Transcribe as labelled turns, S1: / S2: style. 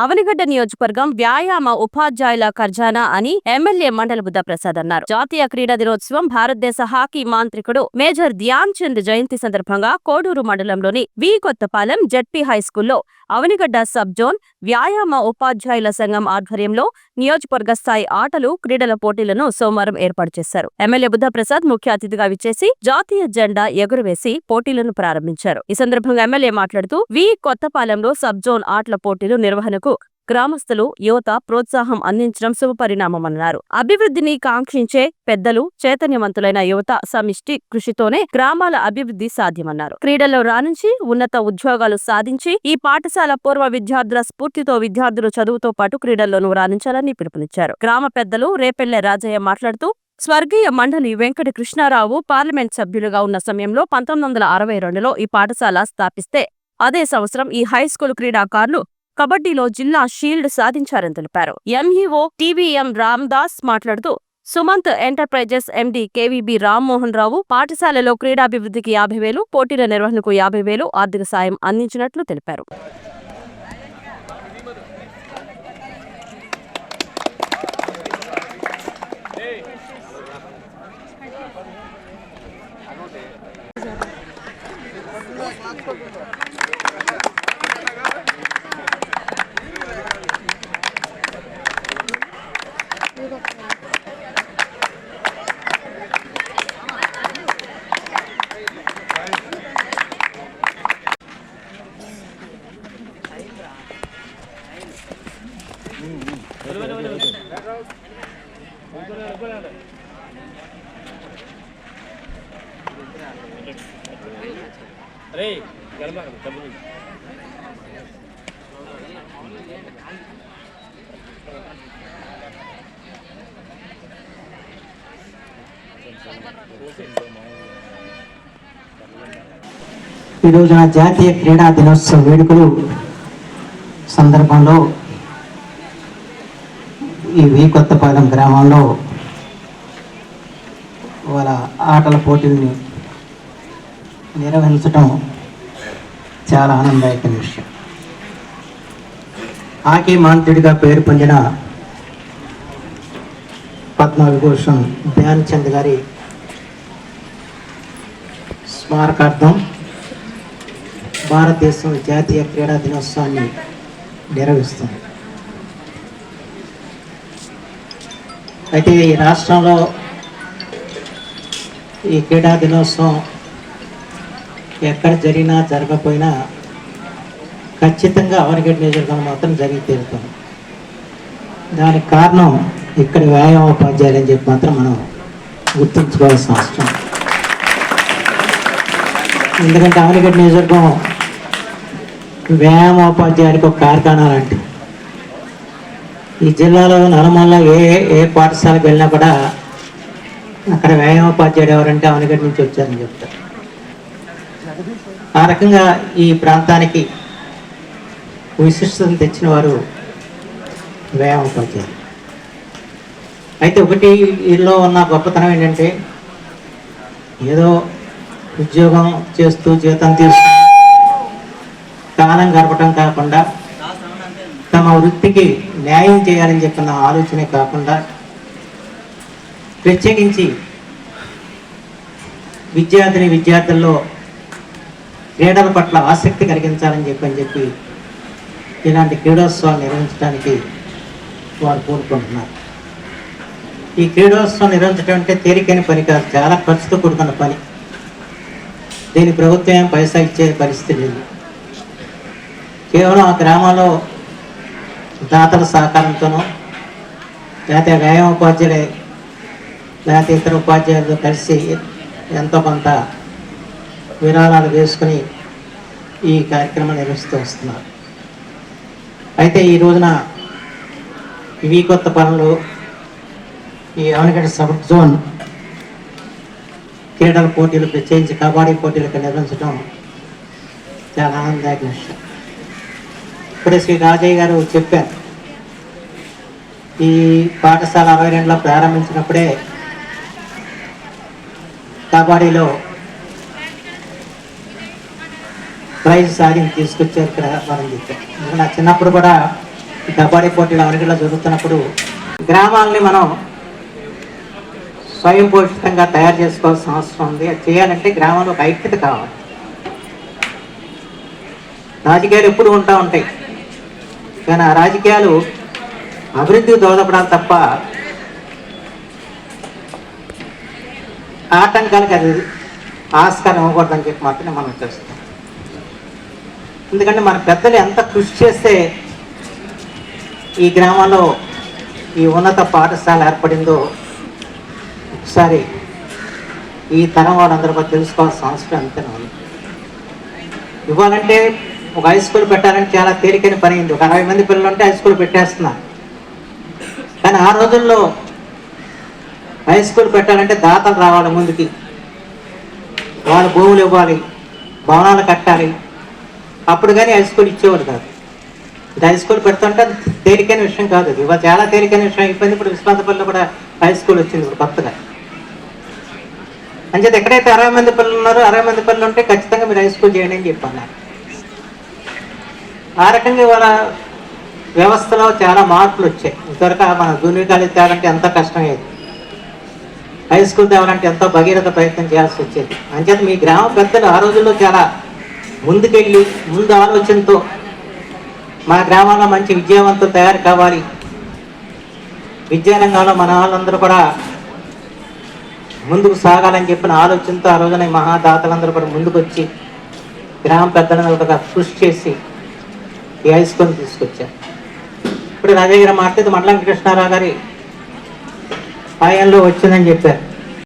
S1: అవనిగడ్డ నియోజకవర్గం వ్యాయామ ఉపాధ్యాయుల ఖజానా అని ఎమ్మెల్యే మండల బుద్ధప్రసాద్ అన్నారు. జాతీయ క్రీడా దినోత్సవం భారతదేశ హాకీ మాంత్రికుడు మేజర్ ధ్యాన్ చంద్ జయంతి సందర్భంగా కోడూరు మండలంలోని వి కొత్తపాలెం జెడ్పీ హైస్కూల్లో అవనిగడ్డ సబ్ జోన్ వ్యాయామ ఉపాధ్యాయుల సంఘం ఆధ్వర్యంలో నియోజకవర్గ స్థాయి ఆటలు క్రీడల పోటీలను సోమవారం ఏర్పాటు చేశారు. ఎమ్మెల్యే బుద్ధప్రసాద్ ముఖ్య అతిథిగా విచ్చేసి జాతీయ జెండా ఎగురవేసి పోటీలను ప్రారంభించారు. ఈ సందర్భంగా ఎమ్మెల్యే మాట్లాడుతూ వి కొత్తపాలెంలో సబ్ జోన్ ఆటల పోటీలు నిర్వహణకు గ్రామస్తులు యువత ప్రోత్సాహం అందించడం శుభపరిణామమన్నారు. అభివృద్ధిని కాంక్షించే పెద్దలు చైతన్యవంతులైన యువత సమిష్టి కృషితోనే గ్రామాల అభివృద్ధి సాధ్యమన్నారు. క్రీడల్లో రాణించి ఉన్నత ఉద్యోగాలు సాధించి ఈ పాఠశాల పూర్వ విద్యార్థుల స్ఫూర్తితో విద్యార్థులు చదువుతో పాటు క్రీడల్లోనూ రాణించాలని పిలుపునిచ్చారు. గ్రామ పెద్దలు రేపెళ్లె రాజయ్య మాట్లాడుతూ స్వర్గీయ మండలి వెంకట కృష్ణారావు పార్లమెంట్ సభ్యులుగా ఉన్న సమయంలో 1962లో ఈ పాఠశాల స్థాపిస్తే అదే సంవత్సరం ఈ హైస్కూల్ క్రీడాకారులు కబడ్డీలో జిల్లా షీల్డ్ సాధించారని తెలిపారు. ఎంఈఓ టీవీఎం రామ్దాస్ మాట్లాడుతూ Sumanth enterprises MD KVB Rammohan Rao పాఠశాలలో క్రీడాభివృద్ధికి 50,000, పోటీల నిర్వహణకు 50,000 ఆర్థిక సాయం అందించినట్లు తెలిపారు.
S2: ఈ రోజున జాతీయ క్రీడా దినోత్సవ వేడుకలు సందర్భంలో ఈ వి కొత్తపాలెం గ్రామంలో వాళ్ళ ఆటల పోటీల్ని నిర్వహించడం చాలా ఆనందదాయకమైన విషయం. హాకీ మాంత్రుడిగా పేరు పొందిన పద్మవిభూషణ్ ధ్యాన్ చంద్ గారి స్మారకార్థం భారతదేశం జాతీయ క్రీడా దినోత్సవాన్ని నిర్వహిస్తుంది. అయితే ఈ రాష్ట్రంలో ఈ క్రీడా దినోత్సవం ఎక్కడ జరిగినా జరగకపోయినా ఖచ్చితంగా అవనిగడ్డ నియోజకవర్గంలో మాత్రం జరిగి తీరుతుంది. దానికి కారణం ఇక్కడ వ్యాయామోపాధ్యాయులు అని చెప్పి మాత్రం మనం గుర్తుంచుకోవాల్సిన అవసరం. ఎందుకంటే అవనిగడ్డ నియోజకవర్గం వ్యాయామోపాధ్యాయులకు ఒక కార్ఖానా లాంటి. ఈ జిల్లాలో నలుమూల ఏ పాఠశాలకు వెళ్ళినా కూడా అక్కడ వ్యాయామోపాధ్యాయుడు ఎవరంటే అవనిగడ్డ నుంచి వచ్చారని చెప్తారు. ఆ రకంగా ఈ ప్రాంతానికి విశిష్టతను తెచ్చిన వారు వ్యాయామోపాధ్యాయులు. అయితే ఒకటి వీళ్ళలో ఉన్న గొప్పతనం ఏంటంటే ఏదో ఉద్యోగం చేస్తూ జీతం తీసుకుని కాలం గడపటం కాకుండా తమ వృత్తికి న్యాయం చేయాలని చెప్పిన ఆలోచనే కాకుండా ప్రత్యేకించి విద్యార్థుల్లో క్రీడల పట్ల ఆసక్తి కలిగించాలని చెప్పి ఇలాంటి క్రీడోత్సవాలు నిర్వహించడానికి వారు కోరుకుంటున్నారు. ఈ క్రీడోత్సవం నిర్వహించడం అంటే తేలికైన పని కాదు, చాలా ఖర్చుతో కూడుకున్న పని. దీని ప్రభుత్వం పైసా ఇచ్చే పరిస్థితి లేదు. కేవలం ఆ గ్రామంలో దాతల సహకారంతోనో లేకపోతే వ్యాయామోపాధ్యాయులే లేకపోతే ఇతర ఉపాధ్యాయులతో కలిసి ఎంతో కొంత విరాళాలు వేసుకుని ఈ కార్యక్రమం నిర్వహిస్తూ వస్తున్నారు. అయితే ఈ రోజున వి కొత్తపాలెంలో ఈ అవనిగడ్డ సబ్ జోన్ క్రీడల పోటీలు ప్రత్యేకించి కబడ్డీ పోటీలకు నిర్వహించడం చాలా ఆనందదాయక విషయం. ఇప్పుడే శ్రీ రాజయ్య గారు చెప్పారు, ఈ పాఠశాల 62లో ప్రారంభించినప్పుడే కబడ్డీలో ప్రైజ్ సాధించి తీసుకొచ్చారు ఇక్కడ మనం చెప్పారు. నా చిన్నప్పుడు కూడా ఈ కబడ్డీ పోటీలు అవన్నీ జరుగుతున్నప్పుడు గ్రామాలని మనం స్వయం పోషితంగా తయారు చేసుకోవాల్సిన అవసరం ఉంది. అది చేయాలంటే గ్రామంలో ఒక ఐక్యత కావాలి. రాజకీయాలు ఎప్పుడు ఉంటా ఉంటాయి, కానీ ఆ రాజకీయాలు అభివృద్ధికి దోహదపడాలి తప్ప ఆటంకాలకు అది ఆస్కారం ఇవ్వకూడదని చెప్పి మాత్రమే మనం చేస్తాం. ఎందుకంటే మన పెద్దలు ఎంత కృషి చేస్తే ఈ గ్రామంలో ఈ ఉన్నత పాఠశాల ఏర్పడిందో ఒకసారి ఈ తరం వాళ్ళందరూ కూడా తెలుసుకోవాల్సిన అవసరం అంతనే ఉంది. ఇవ్వాలంటే ఒక హై స్కూల్ పెట్టాలంటే చాలా తేలికైన పని అయింది. ఒక 60 మంది పిల్లలు ఉంటే హై స్కూల్ పెట్టేస్తున్నారు. కానీ ఆ రోజుల్లో హై స్కూల్ పెట్టాలంటే దాతలు రావాలి ముందుకి, వాళ్ళ భూములు ఇవ్వాలి, భవనాలు కట్టాలి, అప్పుడు కానీ హై స్కూల్ ఇచ్చేవాడు కాదు. ఇది హై స్కూల్ పెడుతుంటే అది తేలికైన విషయం కాదు. అది ఇవాళ చాలా తేలికైన విషయం అయిపోయింది. ఇప్పుడు విశ్వాసపల్లిలో కూడా హై స్కూల్ వచ్చింది ఇప్పుడు కొత్తగా. అంచేత ఎక్కడైతే 60 మంది పిల్లలు ఉన్నారో 60 మంది పిల్లలు ఉంటే ఖచ్చితంగా మీరు హై స్కూల్ చేయండి అని చెప్పన్నారు. ఆ రకంగా ఇవాళ వ్యవస్థలో చాలా మార్పులు వచ్చాయి. ఇంతవరకు మన జూనియర్ కాలేజ్ తేవాలంటే ఎంతో కష్టమయ్యేది, హై స్కూల్ తేవాలంటే ఎంతో భగీరథ ప్రయత్నం చేయాల్సి వచ్చేది. అంచేత మీ గ్రామ పెద్దలు ఆ రోజుల్లో చాలా ముందుకెళ్ళి ముందు ఆలోచనతో మా గ్రామంలో మంచి విద్యావంతులు తయారు కావాలి, విద్యారంగంలో మన వాళ్ళందరూ కూడా ముందుకు సాగాలని చెప్పిన ఆలోచనతో ఆ రోజున ఈ మహాదాతలందరూ కూడా ముందుకు వచ్చి గ్రామ పెద్దలందరూ కృషి చేసి ఈ హై స్కూల్ని తీసుకొచ్చారు. ఇప్పుడు రాజయ్య గారు మాట్లాడితే మండలం కృష్ణారావు గారి పాయంలో వచ్చిందని చెప్పారు.